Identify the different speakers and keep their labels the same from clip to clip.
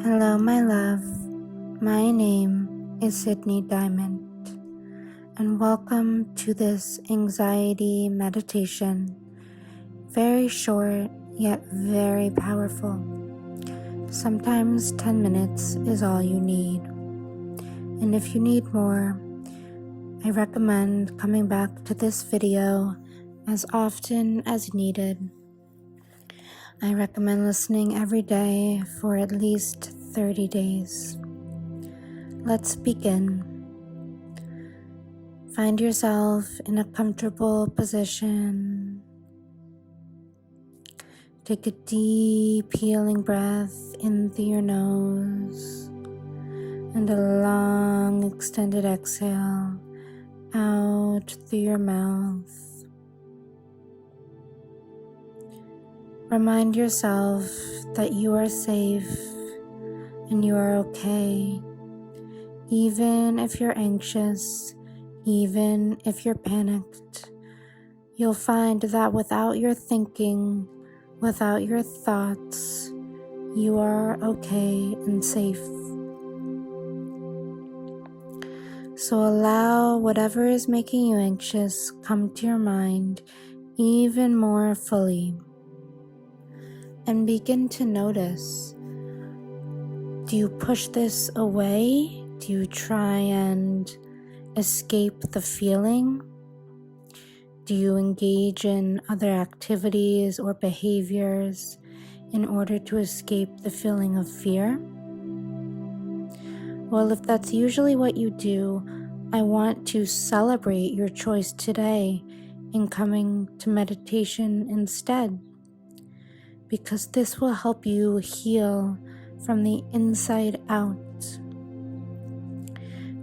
Speaker 1: Hello, my love. My name is Sydney Diamond, and welcome to this anxiety meditation. Very short, yet very powerful. Sometimes 10 minutes is all you need. And if you need more, I recommend coming back to this video as often as needed. I recommend listening every day for at least 30 days. Let's begin. Find yourself in a comfortable position. Take a deep, healing breath in through your nose and a long, extended exhale out through your mouth. Remind yourself that you are safe and you are okay, even if you're anxious, even if you're panicked. You'll find that without your thinking, without your thoughts, you are okay and safe. So allow whatever is making you anxious come to your mind even more fully. And begin to notice, do you push this away? Do you try and escape the feeling? Do you engage in other activities or behaviors in order to escape the feeling of fear? Well, if that's usually what you do, I want to celebrate your choice today in coming to meditation instead, because this will help you heal from the inside out.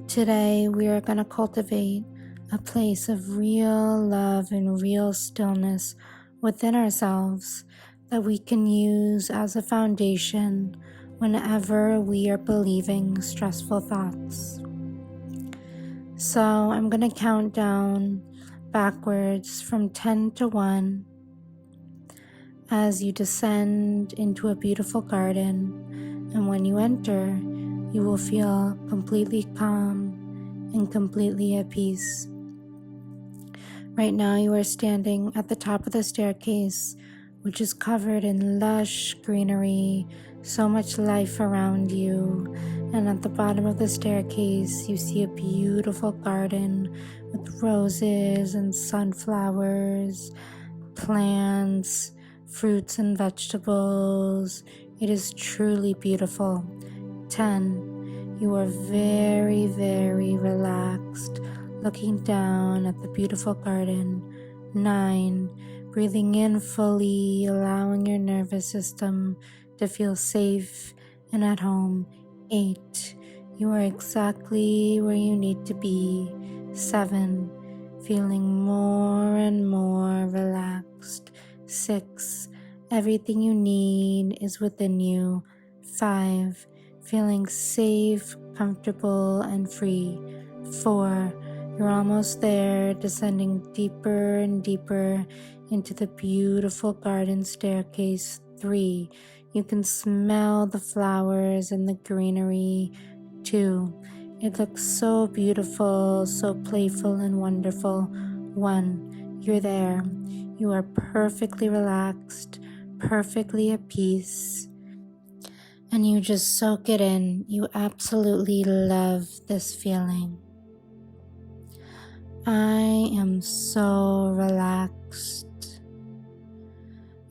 Speaker 1: Today, we are going to cultivate a place of real love and real stillness within ourselves that we can use as a foundation whenever we are believing stressful thoughts. So I'm going to count down backwards from 10 to 1 as you descend into a beautiful garden, and when you enter, you will feel completely calm and completely at peace. Right now you are standing at the top of the staircase, which is covered in lush greenery, so much life around you, and at the bottom of the staircase you see a beautiful garden with roses and sunflowers, plants, fruits and vegetables. It is truly beautiful. 10. You are very, very relaxed, looking down at the beautiful garden. 9. Breathing in fully, allowing your nervous system to feel safe and at home. 8. You are exactly where you need to be. 7. Feeling more and more relaxed. 6. Everything you need is within you. 5. Feeling safe, comfortable, and free. 4. You're almost there, descending deeper and deeper into the beautiful garden staircase. 3. You can smell the flowers and the greenery. 2. It looks so beautiful, so playful and wonderful. 1. You're there. You are perfectly relaxed, perfectly at peace, and you just soak it in. You absolutely love this feeling. I am so relaxed.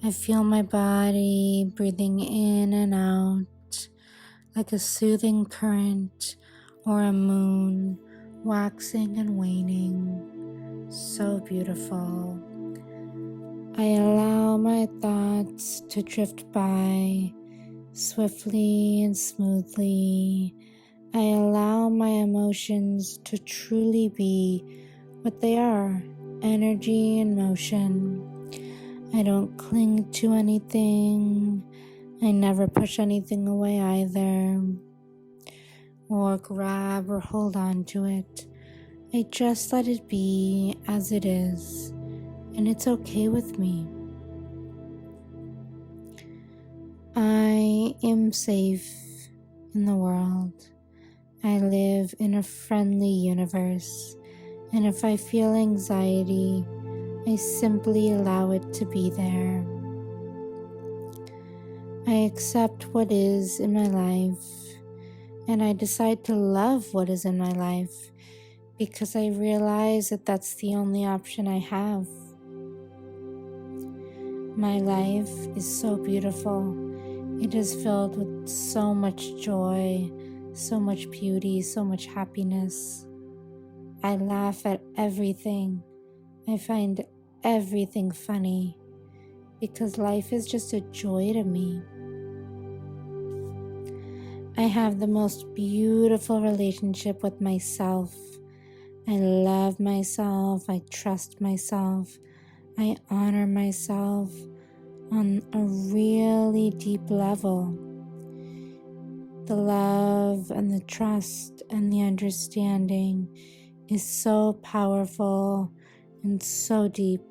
Speaker 1: I feel my body breathing in and out like a soothing current or a moon waxing and waning. So beautiful. I allow my thoughts to drift by swiftly and smoothly. I allow my emotions to truly be what they are, energy and motion. I don't cling to anything. I never push anything away either, or grab or hold on to it. I just let it be as it is, and it's okay with me. I am safe in the world. I live in a friendly universe, and if I feel anxiety, I simply allow it to be there. I accept what is in my life, and I decide to love what is in my life because I realize that that's the only option I have. My life is so beautiful. It is filled with so much joy, so much beauty, so much happiness. I laugh at everything. I find everything funny because life is just a joy to me. I have the most beautiful relationship with myself. I love myself. I trust myself. I honor myself on a really deep level. The love and the trust and the understanding is so powerful and so deep,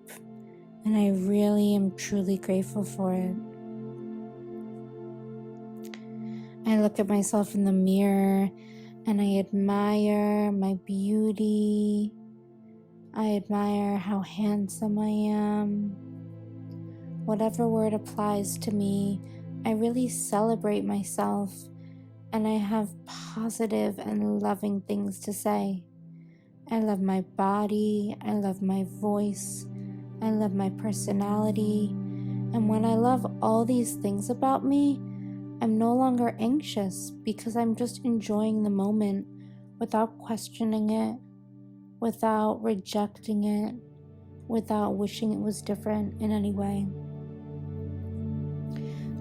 Speaker 1: and I really am truly grateful for it. I look at myself in the mirror and I admire my beauty. I admire how handsome I am. Whatever word applies to me, I really celebrate myself, and I have positive and loving things to say. I love my body, I love my voice, I love my personality, and when I love all these things about me, I'm no longer anxious because I'm just enjoying the moment without questioning it, without rejecting it, without wishing it was different in any way.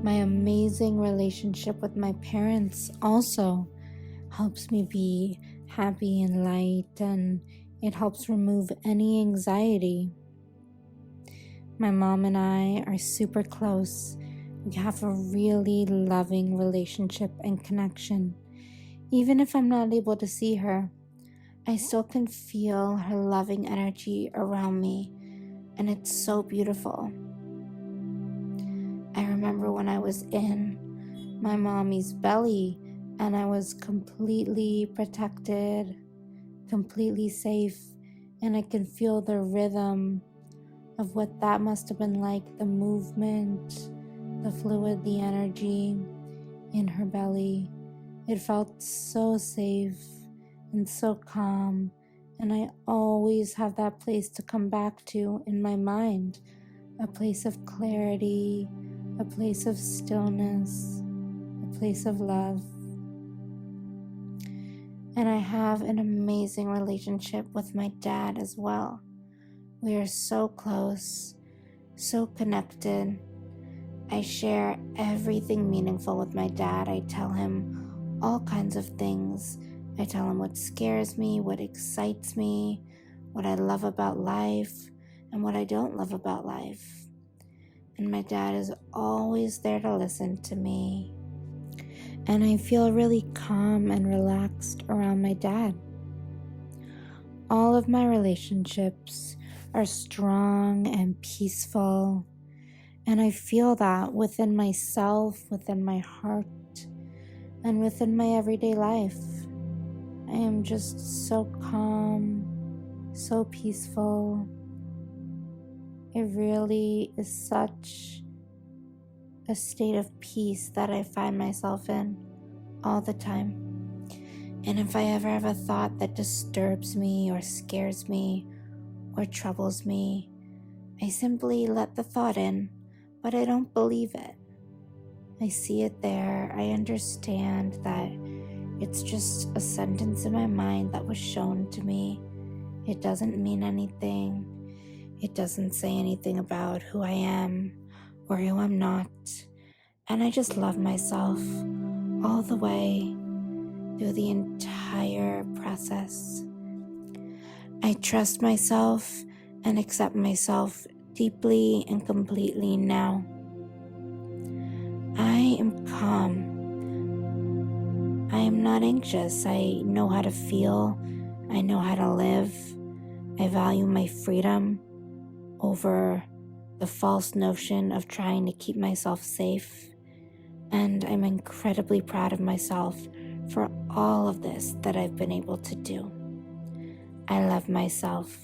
Speaker 1: My amazing relationship with my parents also helps me be happy and light, and it helps remove any anxiety. My mom and I are super close. We have a really loving relationship and connection. Even if I'm not able to see her, I still can feel her loving energy around me, and it's so beautiful. I remember when I was in my mommy's belly and I was completely protected, completely safe, and I can feel the rhythm of what that must have been like, the movement, the fluid, the energy in her belly. It felt so safe and so calm, and I always have that place to come back to in my mind, a place of clarity, a place of stillness, a place of love. And I have an amazing relationship with my dad as well. We are so close, so connected. I share everything meaningful with my dad. I tell him all kinds of things. I tell him what scares me, what excites me, what I love about life, and what I don't love about life. And my dad is always there to listen to me. And I feel really calm and relaxed around my dad. All of my relationships are strong and peaceful, and I feel that within myself, within my heart, and within my everyday life. I am just so calm, so peaceful. It really is such a state of peace that I find myself in all the time. And if I ever have a thought that disturbs me or scares me or troubles me, I simply let the thought in, but I don't believe it. I see it there. I understand that it's just a sentence in my mind that was shown to me. It doesn't mean anything. It doesn't say anything about who I am or who I'm not. And I just love myself all the way through the entire process. I trust myself and accept myself deeply and completely now. I am calm. I am not anxious. I know how to feel. I know how to live. I value my freedom over the false notion of trying to keep myself safe. And I'm incredibly proud of myself for all of this that I've been able to do. I love myself